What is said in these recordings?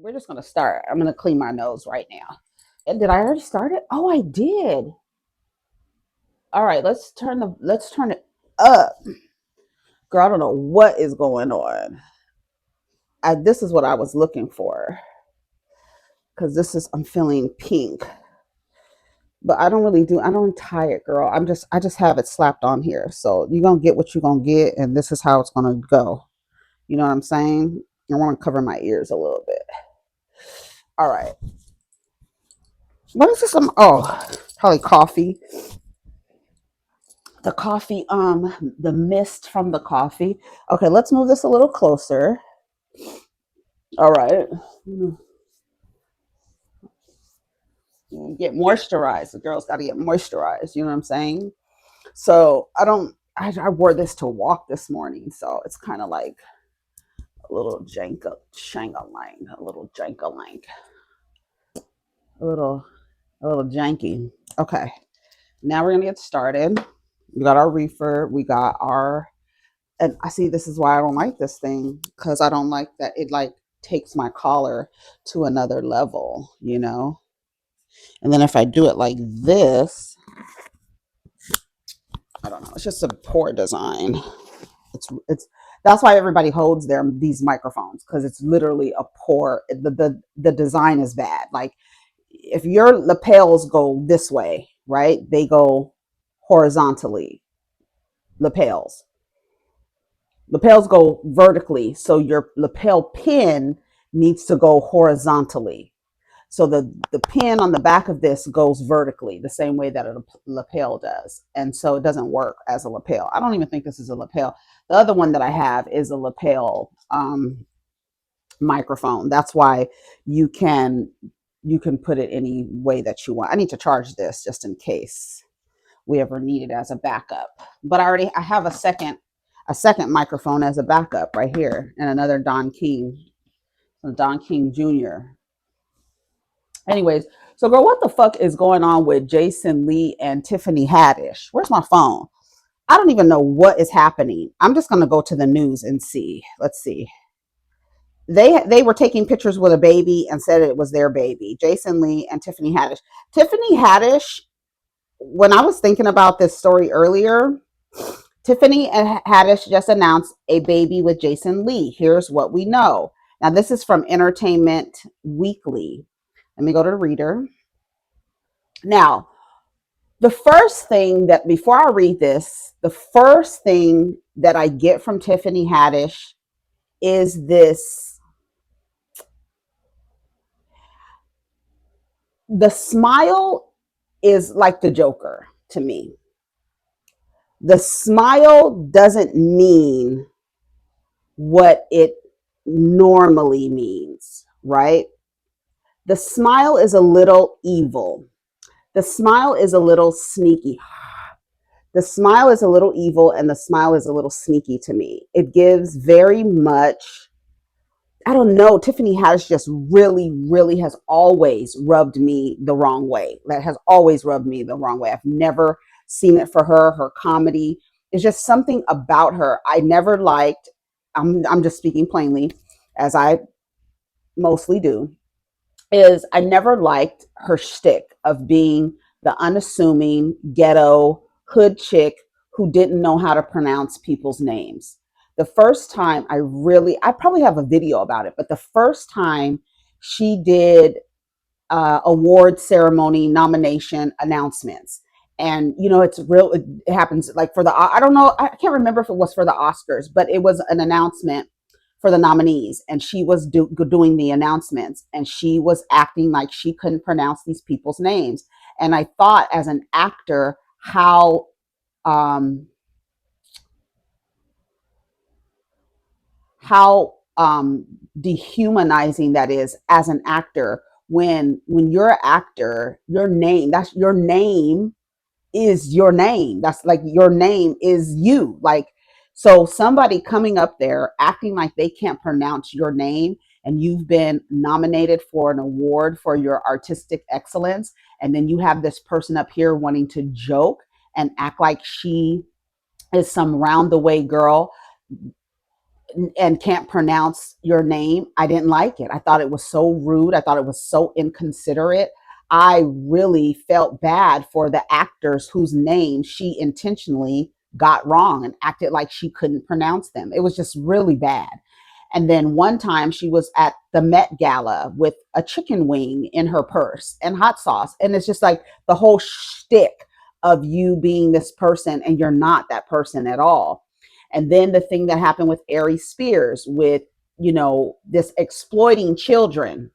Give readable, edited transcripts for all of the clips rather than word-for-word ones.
we're just gonna start. I'm gonna clean my nose right now. Did I already start it? Oh, I did. All right, let's turn it up. Girl, I don't know what is going on. This is what I was looking for because I'm feeling pink, but I don't tie it, girl. I just have it slapped on here. So you're gonna get what you're gonna get, and this is how it's gonna go. You know what I'm saying? I want to cover my ears a little bit. All right. What is this? Probably coffee. The coffee, the mist from the coffee. Okay, let's move this a little closer. All right. Get moisturized. The girl's got to get moisturized. You know what I'm saying? So I wore this to walk this morning. So it's kind of like a little shangalang, a little jankalang, a little, a little janky. Okay. Now we're going to get started. We got our reefer. We got our, and I see this is why I don't like this thing, because I don't like that it like takes my collar to another level, you know? And then if I do it like this, I don't know, it's just a poor design. It's that's why everybody holds these microphones, because it's literally a poor, the design is bad. Like if your lapels go this way, right? They go horizontally. Lapels. Lapels go vertically, so your lapel pin needs to go horizontally. So the pin on the back of this goes vertically, the same way that a lapel does. And so it doesn't work as a lapel. I don't even think this is a lapel. The other one that I have is a lapel microphone. That's why you can put it any way that you want. I need to charge this just in case we ever need it as a backup. But I have a second microphone as a backup right here, and another Don King Jr. Anyways, so girl, what the fuck is going on with Jason Lee and Tiffany Haddish? Where's my phone? I don't even know what is happening. I'm just gonna go to the news and see. Let's see. They were taking pictures with a baby and said it was their baby. Jason Lee and Tiffany Haddish. Tiffany Haddish, when I was thinking about this story earlier, Tiffany Haddish just announced a baby with Jason Lee. Here's what we know. Now, this is from Entertainment Weekly. Let me go to the reader. Now, the first thing that, before I read this, the first thing that I get from Tiffany Haddish is this. The smile is like the Joker to me. The smile doesn't mean what it normally means, right? The smile is a little evil. The smile is a little sneaky. The smile is a little evil, and the smile is a little sneaky to me. It gives very much, I don't know, Tiffany Haddish just really, really has always rubbed me the wrong way. That has always rubbed me the wrong way. I've never seen it for her. Her comedy is just something about her I never liked. I'm just speaking plainly, as I mostly do, is I never liked her shtick of being the unassuming ghetto hood chick who didn't know how to pronounce people's names. The first time I probably have a video about it, but the first time she did award ceremony nomination announcements, and you know, it's real, it happens like for the, I don't know, I can't remember if it was for the Oscars, but it was an announcement for the nominees, and she was doing the announcements, and she was acting like she couldn't pronounce these people's names. And I thought, as an actor, how how dehumanizing that is as an actor, when you're an actor, your name is your name. That's like, your name is you. Like, so somebody coming up there acting like they can't pronounce your name, and you've been nominated for an award for your artistic excellence, and then you have this person up here wanting to joke and act like she is some round the way girl. and can't pronounce your name. I didn't like it. I thought it was so rude. I thought it was so inconsiderate. I really felt bad for the actors whose names she intentionally got wrong and acted like she couldn't pronounce them. It was just really bad. And then one time she was at the Met Gala with a chicken wing in her purse and hot sauce. And it's just like the whole shtick of you being this person and you're not that person at all. And then the thing that happened with Ari Spears with, this exploiting children.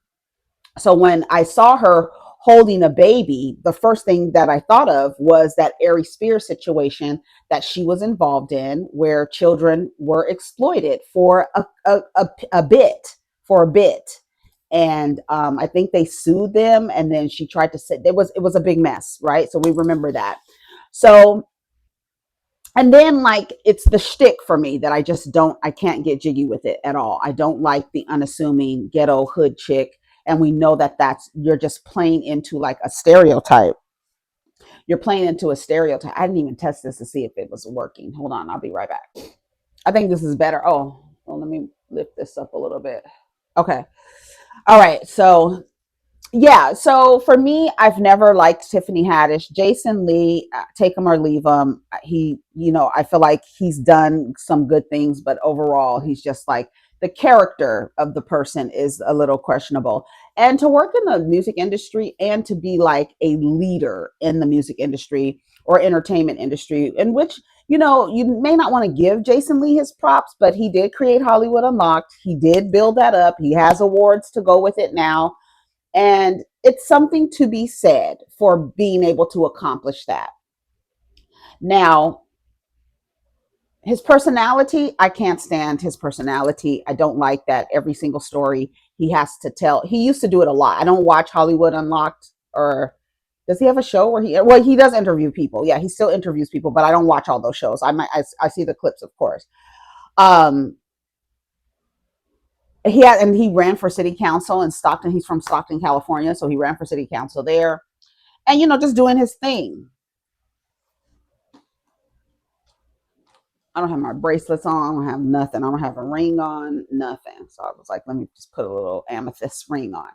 So when I saw her holding a baby, the first thing that I thought of was that Ari Spears situation that she was involved in, where children were exploited for a bit, for a bit. And I think they sued them, and then she tried to say it was a big mess, right? So we remember that. So, and then like it's the shtick for me that I can't get jiggy with it at all. I don't like the unassuming ghetto hood chick, and we know that you're just playing into like a stereotype. You're playing into a stereotype. I didn't even test this to see if it was working. Hold on, I'll be right back. I think this is better. Oh, well, let me lift this up a little bit. Okay. All right. So yeah, so for me, I've never liked Tiffany Haddish. Jason Lee, take him or leave him. I feel like he's done some good things, but overall, he's just like the character of the person is a little questionable. And to work in the music industry and to be like a leader in the music industry or entertainment industry, in which, you may not want to give Jason Lee his props, but he did create Hollywood Unlocked. He did build that up. He has awards to go with it now. And it's something to be said for being able to accomplish that. Now, his personality, I can't stand his personality. I don't like that every single story he has to tell. He used to do it a lot. I don't watch Hollywood Unlocked, or does he have a show where he does interview people. Yeah, he still interviews people, but I don't watch all those shows. I see the clips, of course. Um, he ran for city council in Stockton. He's from Stockton, California, so he ran for city council there, and just doing his thing. I don't have my bracelets on. I don't have nothing. I don't have a ring on, nothing. So I was like, let me just put a little amethyst ring on.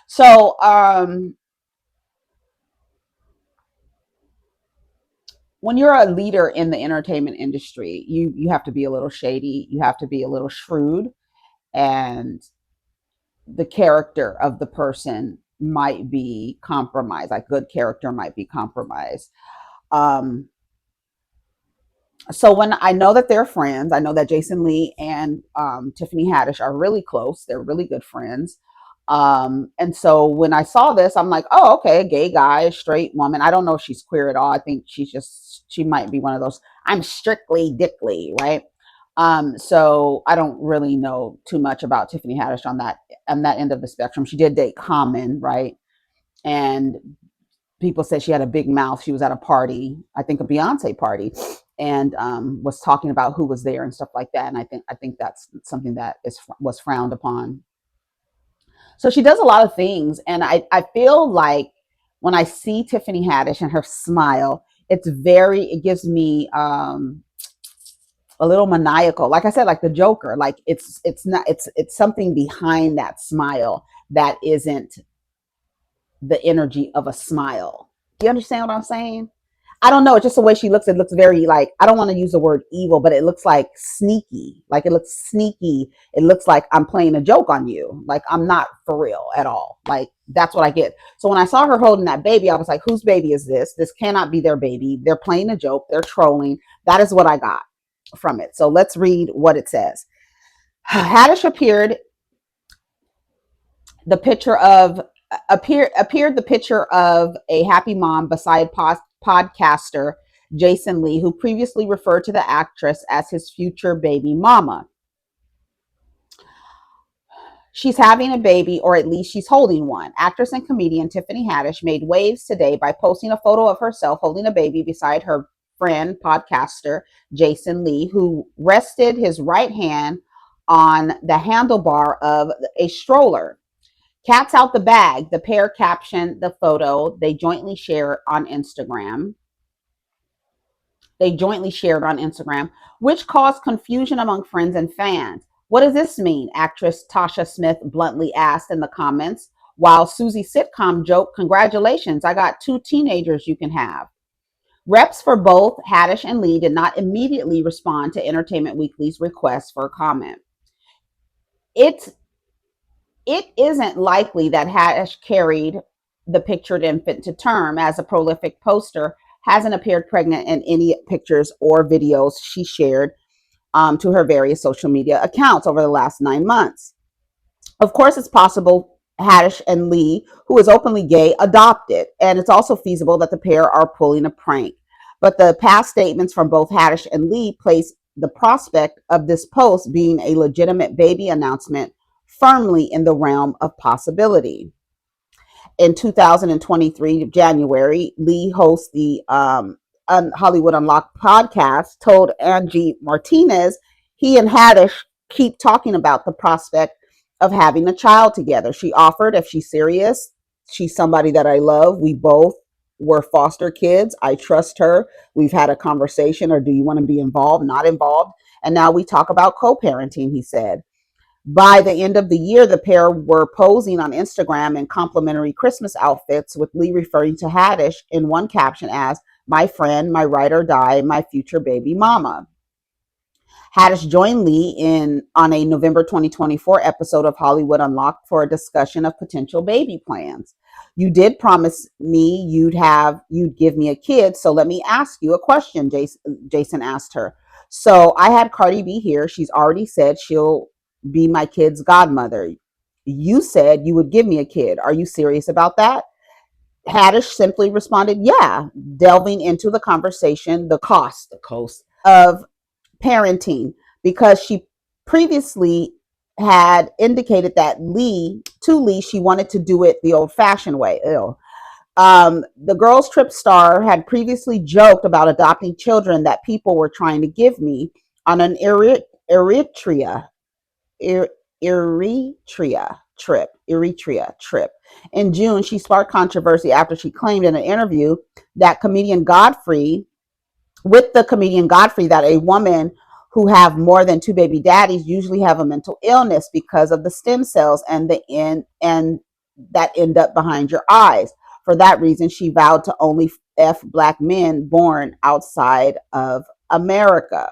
So when you're a leader in the entertainment industry, you have to be a little shady. You have to be a little shrewd, and the character of the person might be compromised. Like good character might be compromised. Um, so when I know that they're friends, I know that Jason Lee and Tiffany Haddish are really close. They're really good friends. And so when I saw this, I'm like, oh, okay, a gay guy, a straight woman. I don't know if she's queer at all. I think she might be one of those, I'm strictly dickly, right? So I don't really know too much about Tiffany Haddish on that end of the spectrum. She did date Common, right? And people said she had a big mouth. She was at a party, I think a Beyonce party, and was talking about who was there and stuff like that. And I think that's something that was frowned upon. So she does a lot of things, and I feel like when I see Tiffany Haddish and her smile, it gives me a little maniacal. Like I said, like the Joker. Like it's something behind that smile that isn't the energy of a smile. Do you understand what I'm saying? I don't know. It's just the way she looks. It looks very like, I don't want to use the word evil, but it looks like sneaky. Like it looks sneaky. It looks like I'm playing a joke on you. Like I'm not for real at all. Like that's what I get. So when I saw her holding that baby, I was like, whose baby is this? This cannot be their baby. They're playing a joke. They're trolling. That is what I got from it. So let's read what it says. Haddish the picture of appeared the picture of a happy mom beside podcaster Jason Lee, who previously referred to the actress as his future baby mama. She's having a baby, or at least she's holding one. Actress and comedian Tiffany Haddish made waves today by posting a photo of herself holding a baby beside her friend podcaster Jason Lee, who rested his right hand on the handlebar of a stroller. Cat's out the bag, the pair captioned the photo they jointly shared on Instagram. Which caused confusion among friends and fans. What does this mean? Actress Tasha Smith bluntly asked in the comments, while Susie sitcom joked, congratulations, I got 2 teenagers you can have. Reps for both Haddish and Lee did not immediately respond to Entertainment Weekly's request for a comment. It isn't likely that Haddish carried the pictured infant to term, as a prolific poster hasn't appeared pregnant in any pictures or videos she shared to her various social media accounts over the last 9 months. Of course, it's possible Haddish and Lee, who is openly gay, adopted, and it's also feasible that the pair are pulling a prank. But the past statements from both Haddish and Lee place the prospect of this post being a legitimate baby announcement firmly in the realm of possibility. In 2023, January, Lee hosts the Hollywood Unlocked podcast, told Angie Martinez he and Haddish keep talking about the prospect of having a child together. She offered, if she's serious, she's somebody that I love. We both were foster kids. I trust her. We've had a conversation, or do you want to be involved? Not involved. And now we talk about co-parenting, he said. By the end of the year, the pair were posing on Instagram in complimentary Christmas outfits, with Lee referring to Haddish in one caption as my friend, my ride or die, my future baby mama. Haddish joined Lee on a November 2024 episode of Hollywood Unlocked for a discussion of potential baby plans. You did promise me you'd give me a kid, so let me ask you a question, Jason asked her. So I had Cardi B here. She's already said she'll be my kid's godmother. You said you would give me a kid. Are you serious about that? Haddish simply responded, yeah, delving into the conversation, the cost of parenting, because she previously had indicated that Lee she wanted to do it the old-fashioned way. Ew. The Girls Trip star had previously joked about adopting children that people were trying to give me on an Eritrea trip. In June, she sparked controversy after she claimed in an interview that with the comedian Godfrey, that a woman who have more than 2 baby daddies usually have a mental illness because of the stem cells and that end up behind your eyes. For that reason, she vowed to only F Black men born outside of America.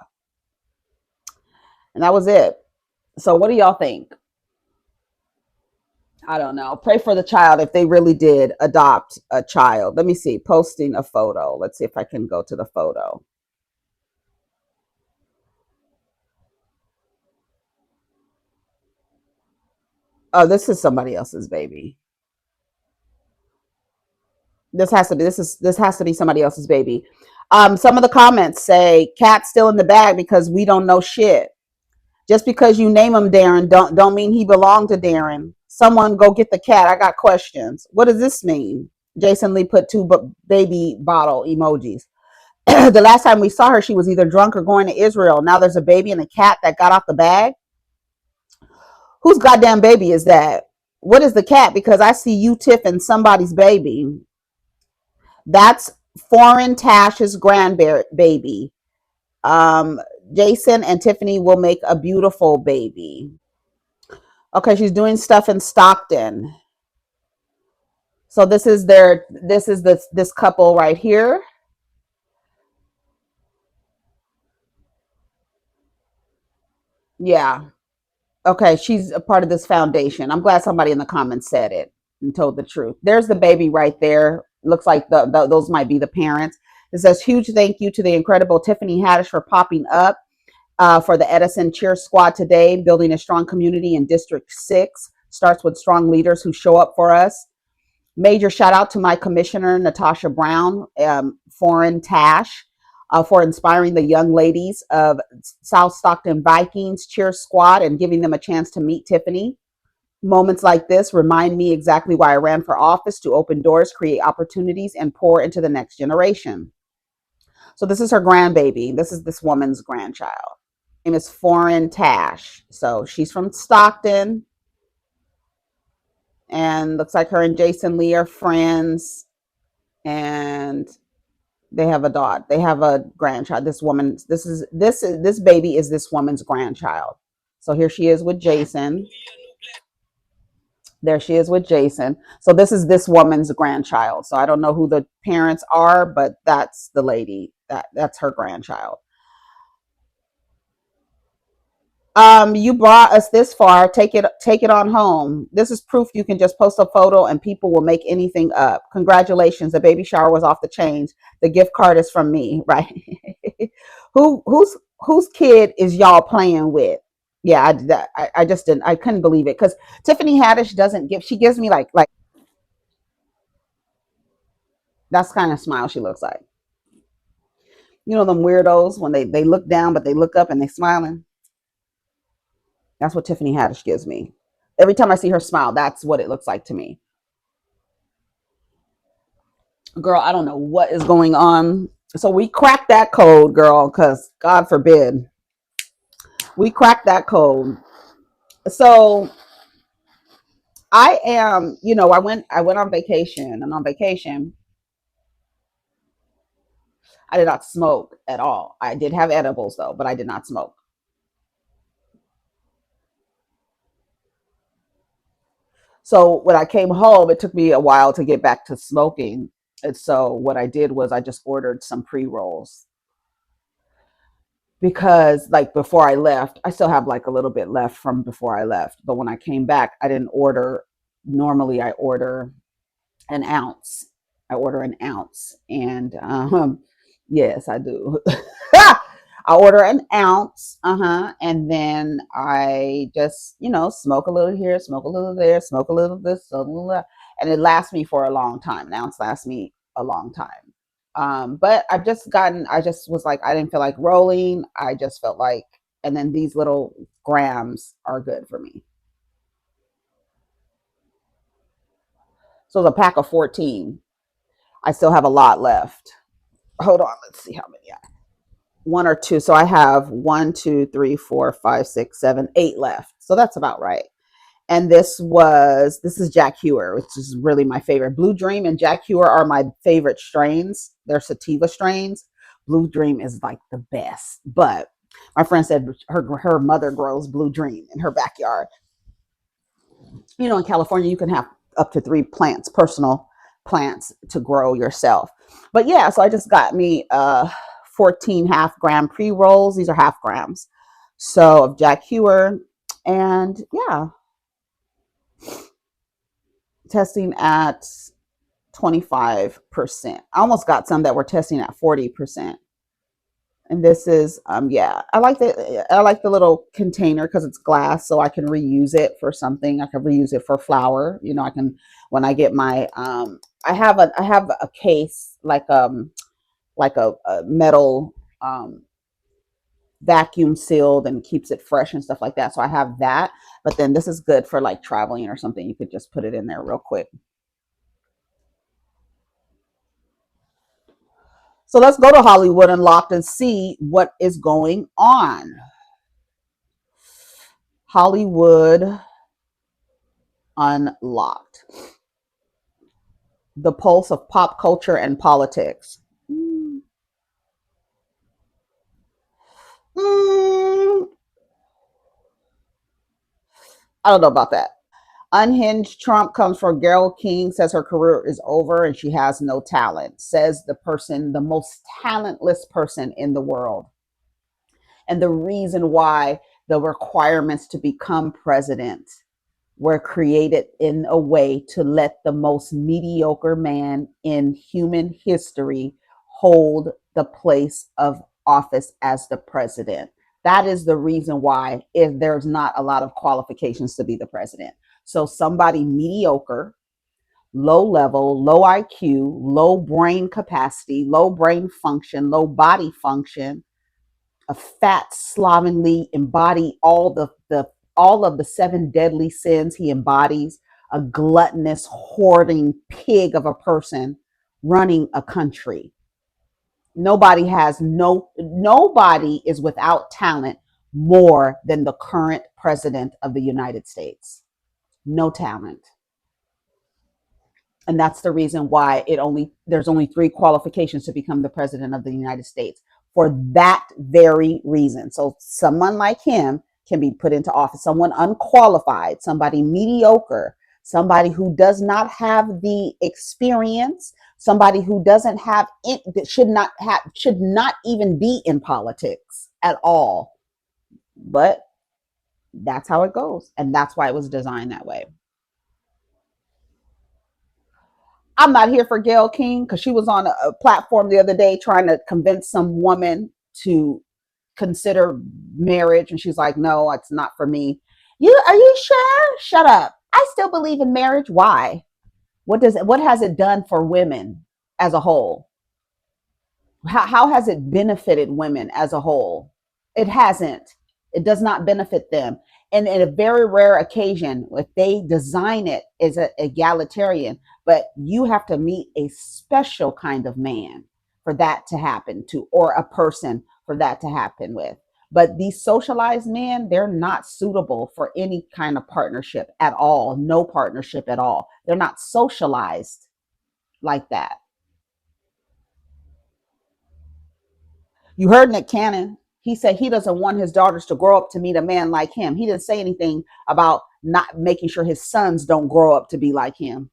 And that was it. So what do y'all think? I don't know. Pray for the child if they really did adopt a child. Let me see. Posting a photo. Let's see if I can go to the photo. Oh, this is somebody else's baby. This has to be somebody else's baby. Some of the comments say cat's still in the bag because we don't know shit. Just because you name him Darren don't mean he belonged to Darren. Someone go get the cat. I got questions. What does this mean? Jason Lee put 2 baby bottle emojis. The last time we saw her, she was either drunk or going to Israel. Now there's a baby and a cat that got out the bag. Whose goddamn baby is that? What is the cat? Because I see you Tiff and somebody's baby. That's foreign Tash's grandbaby. Jason and Tiffany will make a beautiful baby. Okay, she's doing stuff in Stockton. So this is this couple right here. Yeah. Okay, she's a part of this foundation. I'm glad somebody in the comments said it and told the truth. There's the baby right there. Looks like those might be the parents. It says, huge thank you to the incredible Tiffany Haddish for popping up for the Edison Cheer Squad today. Building a strong community in District 6 starts with strong leaders who show up for us. Major shout out to my commissioner, Natasha Brown, Foreign Tash, for inspiring the young ladies of South Stockton Vikings Cheer Squad and giving them a chance to meet Tiffany. Moments like this remind me exactly why I ran for office: to open doors, create opportunities, and pour into the next generation. So this is her grandbaby. This is this woman's grandchild. Her name is Foreign Tash. So she's from Stockton. And looks like her and Jason Lee are friends. And they have a daughter. They have a grandchild. This baby is this woman's grandchild. So here she is with Jason. There she is with Jason. So this is this woman's grandchild. So I don't know who the parents are, but that's the lady. That's her grandchild. You brought us this far. Take it on home. This is proof you can just post a photo and people will make anything up. Congratulations, the baby shower was off the chains. The gift card is from me, right? Whose kid is y'all playing with? Yeah, I just didn't. I couldn't believe it because Tiffany Haddish doesn't give. She gives me like that's kind of smile she looks like. You know them weirdos when they look down but they look up and they smiling. That's what Tiffany Haddish gives me. Every time I see her smile, that's what it looks like to me. Girl, I don't know what is going on. So we cracked that code, girl, because God forbid. We cracked that code. So I am, I went on vacation, and on vacation, I did not smoke at all. I did have edibles though, but I did not smoke. So when I came home, it took me a while to get back to smoking. And so what I did was I just ordered some pre-rolls because like before I left, I still have like a little bit left from before I left. But when I came back, I didn't order. Normally I order an ounce. I order an ounce. And yes, I do. I order an ounce, and then I just, smoke a little here, smoke a little there, smoke a little this, a little that, and it lasts me for a long time. An ounce lasts me a long time. But I just was like, I didn't feel like rolling. I just felt like, and then these little grams are good for me. So it's a pack of 14. I still have a lot left. Hold on, let's see how many one or two. So I have one, two, three, four, five, six, seven, eight left. So that's about right. And this is Jack Hewer, which is really my favorite. Blue Dream and Jack Hewer are my favorite strains. They're sativa strains. Blue Dream is like the best. But my friend said her mother grows Blue Dream in her backyard. In California, you can have up to 3 personal plants to grow yourself. But yeah, so I just got me 14 half-gram pre-rolls. These are half grams. So of Jack Hewer. And yeah, testing at 25%. I almost got some that were testing at 40%. And this is yeah, I like the little container because it's glass, so I can reuse it for something. I can reuse it for flour. I can, when I get my I have a case like a metal vacuum sealed and keeps it fresh and stuff like that. So I have that. But then this is good for like traveling or something. You could just put it in there real quick. So let's go to Hollywood Unlocked and see what is going on. Hollywood Unlocked. The pulse of pop culture and politics. Mm, I don't know about that. Unhinged Trump comes from Gayle King, says her career is over and she has no talent, says the person, the most talentless person in the world. And the reason why the requirements to become president were created in a way to let the most mediocre man in human history hold the place of office as the president. That is the reason why if there's not a lot of qualifications to be the president. So somebody mediocre, low level, low IQ, low brain capacity, low brain function, low body function, a fat, slovenly, embody all of the seven deadly sins he embodies, a gluttonous, hoarding pig of a person running a country. Nobody is without talent more than the current president of the United States. No talent. And that's the reason why there's only 3 qualifications to become the president of the United States, for that very reason. So someone like him can be put into office. Someone unqualified, somebody mediocre, somebody who does not have the experience, somebody who doesn't have it, that should not even be in politics at all. But that's how it goes, and that's why it was designed that way. I'm not here for Gayle King because she was on a platform the other day trying to convince some woman to consider marriage, and she's like, no, it's not for me. Are you sure? Shut up. I still believe in marriage. Why? What has it done for women as a whole? How has it benefited women as a whole? It hasn't. It does not benefit them. And in a very rare occasion, if they design it as an egalitarian, but you have to meet a special kind of man for that to happen to, or a person for that to happen with. But these socialized men, they're not suitable for any kind of partnership at all. No partnership at all. They're not socialized like that. You heard Nick Cannon. He said he doesn't want his daughters to grow up to meet a man like him. He didn't say anything about not making sure his sons don't grow up to be like him.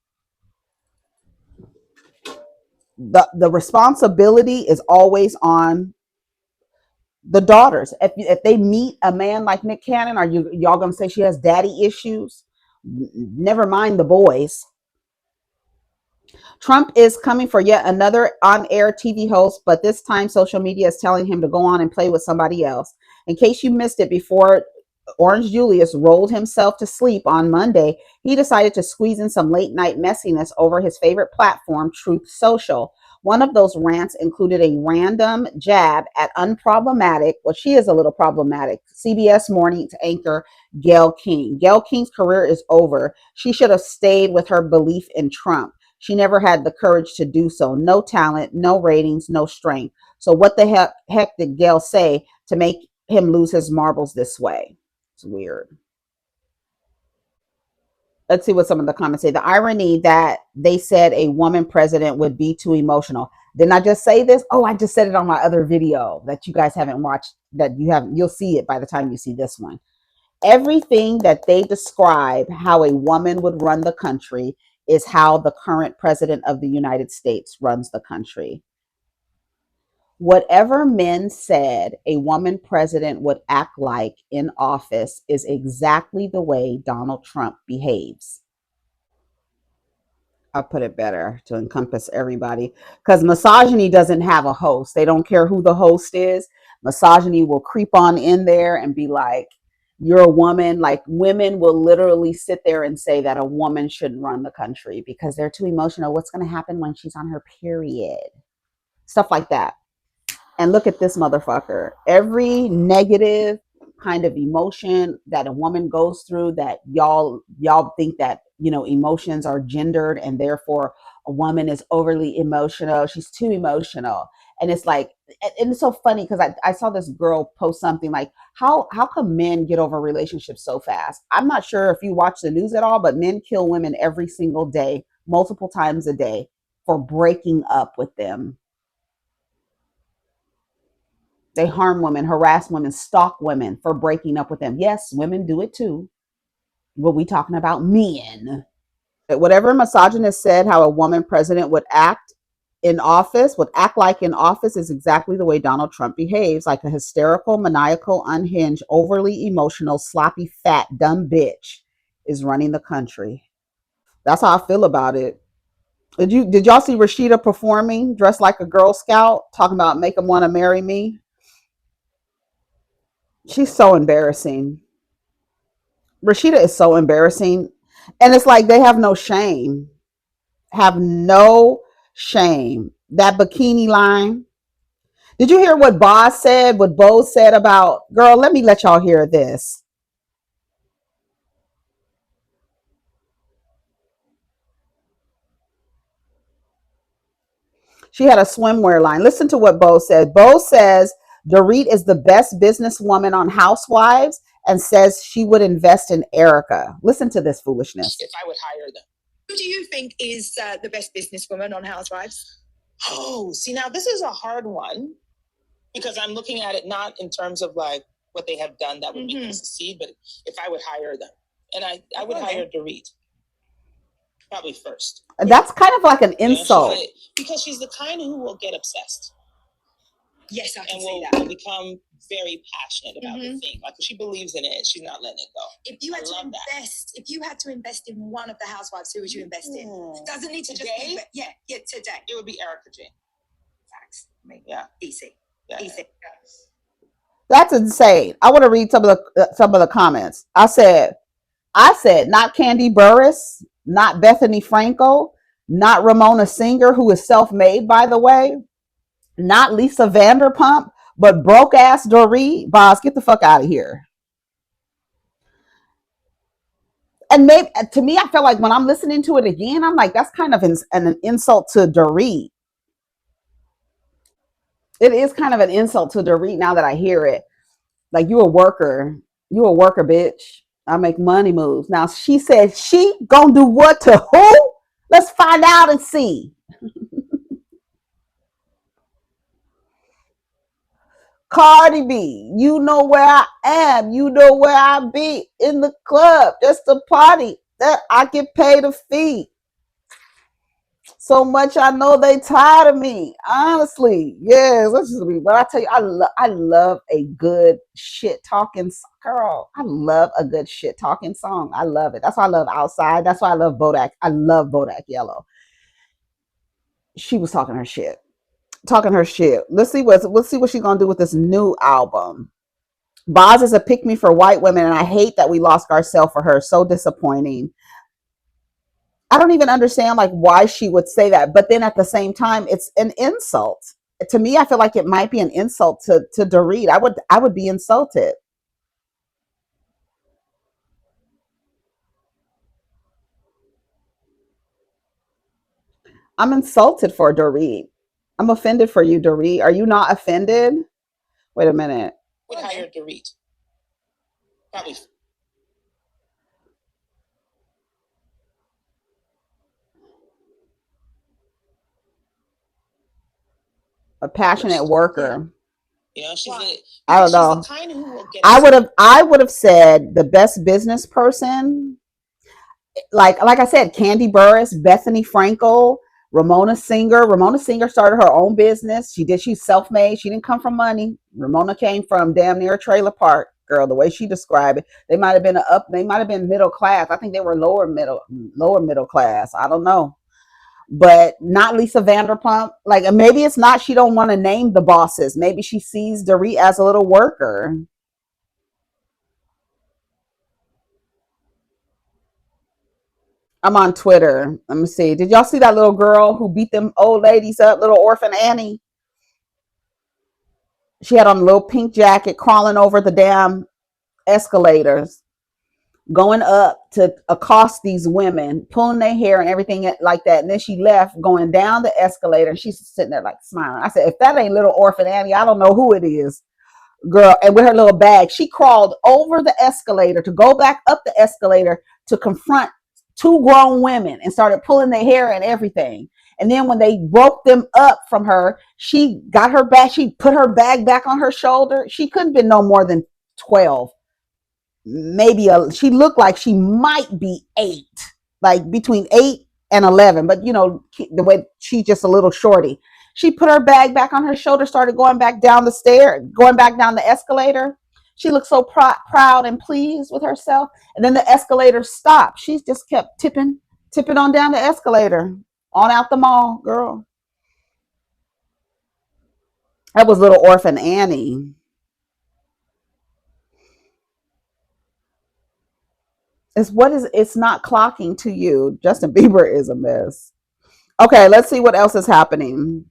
The responsibility is always on the daughters. If they meet a man like Nick Cannon, are y'all gonna say she has daddy issues? Never mind the boys. Trump is coming for yet another on-air TV host, but this time social media is telling him to go on and play with somebody else. In case you missed it before, Orange Julius rolled himself to sleep on Monday. He decided to squeeze in some late night messiness over his favorite platform, Truth Social. One of those rants included a random jab at unproblematic, well, she is a little problematic, CBS Morning's anchor, Gayle King. Gayle King's career is over. She should have stayed with her belief in Trump. She never had the courage to do so. No talent, no ratings, no strength. So what the heck did Gayle say to make him lose his marbles this way? It's weird. Let's see what some of the comments say. The irony that they said a woman president would be too emotional. Didn't I just say this? Oh, I just said it on my other video that you guys haven't watched, that you'll see it by the time you see this one. Everything that they describe how a woman would run the country is how the current president of the United States runs the country. Whatever men said a woman president would act like in office is exactly the way Donald Trump behaves. I'll put it better to encompass everybody, because misogyny doesn't have a host. They don't care who the host is. Misogyny will creep on in there and be like, you're a woman. Like, women will literally sit there and say that a woman shouldn't run the country because they're too emotional. What's going to happen when she's on her period? Stuff like that. And look at this motherfucker. Every negative kind of emotion that a woman goes through, that y'all think that, emotions are gendered and therefore a woman is overly emotional. She's too emotional. And it's like, and it's so funny because I saw this girl post something like, how come men get over relationships so fast? I'm not sure if you watch the news at all, but men kill women every single day, multiple times a day, for breaking up with them. They harm women, harass women, stalk women for breaking up with them. Yes, women do it too. But we talking about men. Whatever misogynist said how a woman president would act like in office is exactly the way Donald Trump behaves, like a hysterical, maniacal, unhinged, overly emotional, sloppy, fat, dumb bitch is running the country. That's how I feel about it. Did y'all see Rashida performing dressed like a Girl Scout, talking about make them want to marry me? She's so embarrassing. Rashida is so embarrassing. And it's like they have no shame. Have no shame. That bikini line. Did you hear what Boz said? What Bo said about, girl, let me let y'all hear this. She had a swimwear line. Listen to what Bo said. Bo says Dorit is the best businesswoman on Housewives and says she would invest in Erica. Listen to this foolishness. If I would hire them. Who do you think is the best businesswoman on Housewives? Oh, see, now this is a hard one because I'm looking at it not in terms of like what they have done that would make them succeed. But if I would hire them, and I would hire DORIT probably first. That's kind of like an insult. Because she's the kind who will get obsessed. Yes, I can see that. And will become very passionate about the thing. Like if she believes in it, she's not letting it go. If you had to invest in one of the housewives, who would you invest in? Doesn't need to just be, today. It would be Erica Jane. Facts. Yeah. Easy. Yeah. Easy. That's insane. I want to read some of the comments. I said not Candy Burris, not Bethany Frankel, not Ramona Singer, who is self-made, by the way, not Lisa Vanderpump, but broke ass Dorit. Boz, get the fuck out of here. And maybe to me, I feel like when I'm listening to it again, I'm like, that's kind of an insult to Dorit. It is kind of an insult to Dorit now that I hear it. Like, you a worker, bitch. I make money moves. Now she said she gonna do what to who? Let's find out and see. Cardi B, you know where I am. You know where I be in the club. Just a party that I get paid a fee. So much I know they tired of me. Honestly, yes, that's just me. But I tell you, I love a good shit talking girl. I love a good shit talking song. I love it. That's why I love Outside. That's why I love Bodak. I love Bodak Yellow. She was talking her shit. Let's see what she's gonna do with this new album. Boz is a pick me for white women, and I hate that we lost Garcelle for her. So disappointing. I don't even understand like why she would say that, but then at the same time, it's an insult to me. I feel like it might be an insult to Dorit. I would be insulted. I'm insulted for Dorit. I'm offended for you, Dorit. Are you not offended? Wait a minute. Would hire Dorit. Probably. A passionate worker. Yeah, I don't know. Kind of who will get I would have said the best business person. Like I said, Candy Burris, Bethany Frankel, Ramona Singer. Ramona Singer started her own business. She's self-made. She didn't come from money. Ramona came from damn near a trailer park, girl. The way she described it, they might have been middle class. I think they were lower middle class. I don't know. But not Lisa Vanderpump. Like, maybe it's not she don't want to name the bosses. Maybe she sees Dorit as a little worker. I'm on Twitter. Let me see. Did y'all see that little girl who beat them old ladies up, little orphan Annie? She had on a little pink jacket crawling over the damn escalators, going up to accost these women, pulling their hair and everything like that. And then she left, going down the escalator, and she's sitting there like smiling. I said, if that ain't little orphan Annie, I don't know who it is, girl. And with her little bag, she crawled over the escalator to go back up the escalator to confront two grown women and started pulling their hair and everything. And then when they broke them up from her, she got her back. She put her bag back on her shoulder. She couldn't have been no more than 12. She looked like she might be 8, like between 8 and 11. But you know, the way she's just a little shorty. She put her bag back on her shoulder, started going back down the stairs, going back down the escalator. She looked so proud and pleased with herself. And then the escalator stopped. She just kept tipping on down the escalator, on out the mall, girl. That was little orphan Annie. It's not clocking to you. Justin Bieber is a mess. Okay, let's see what else is happening.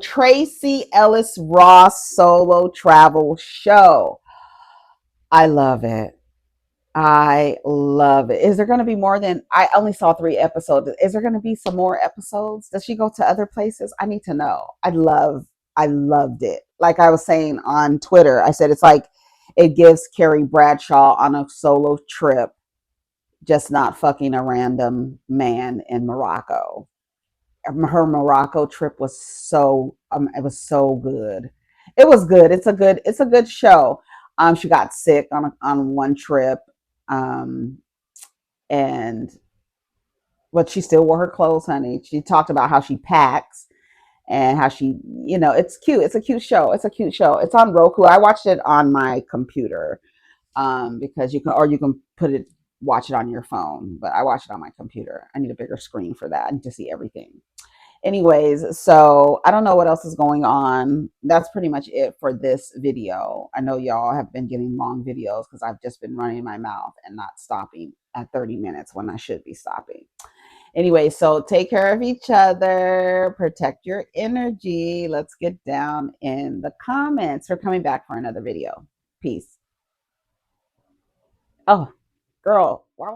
Tracee Ellis Ross solo travel show. I love it. Is there going to be more than, I only saw 3 episodes. Is there going to be some more episodes? Does she go to other places? I need to know. I loved it. Like I was saying on Twitter, I said it's like it gives Carrie Bradshaw on a solo trip, just not fucking a random man in Morocco. Her Morocco trip was so it was so good. It was good. It's a good show. She got sick on one trip, um, and but she still wore her clothes, honey. She talked about how she packs and how she, it's cute. It's a cute show. It's a cute show. It's on Roku. I watched it on my computer, because you can watch it on your phone, but I watch it on my computer. I need a bigger screen for that. I need to see everything. Anyways, so I don't know what else is going on. That's pretty much it for this video. I know y'all have been getting long videos because I've just been running my mouth and not stopping at 30 minutes when I should be stopping. Anyway, so take care of each other, protect your energy. Let's get down in the comments. We're coming back for another video. Peace. Oh, girl, why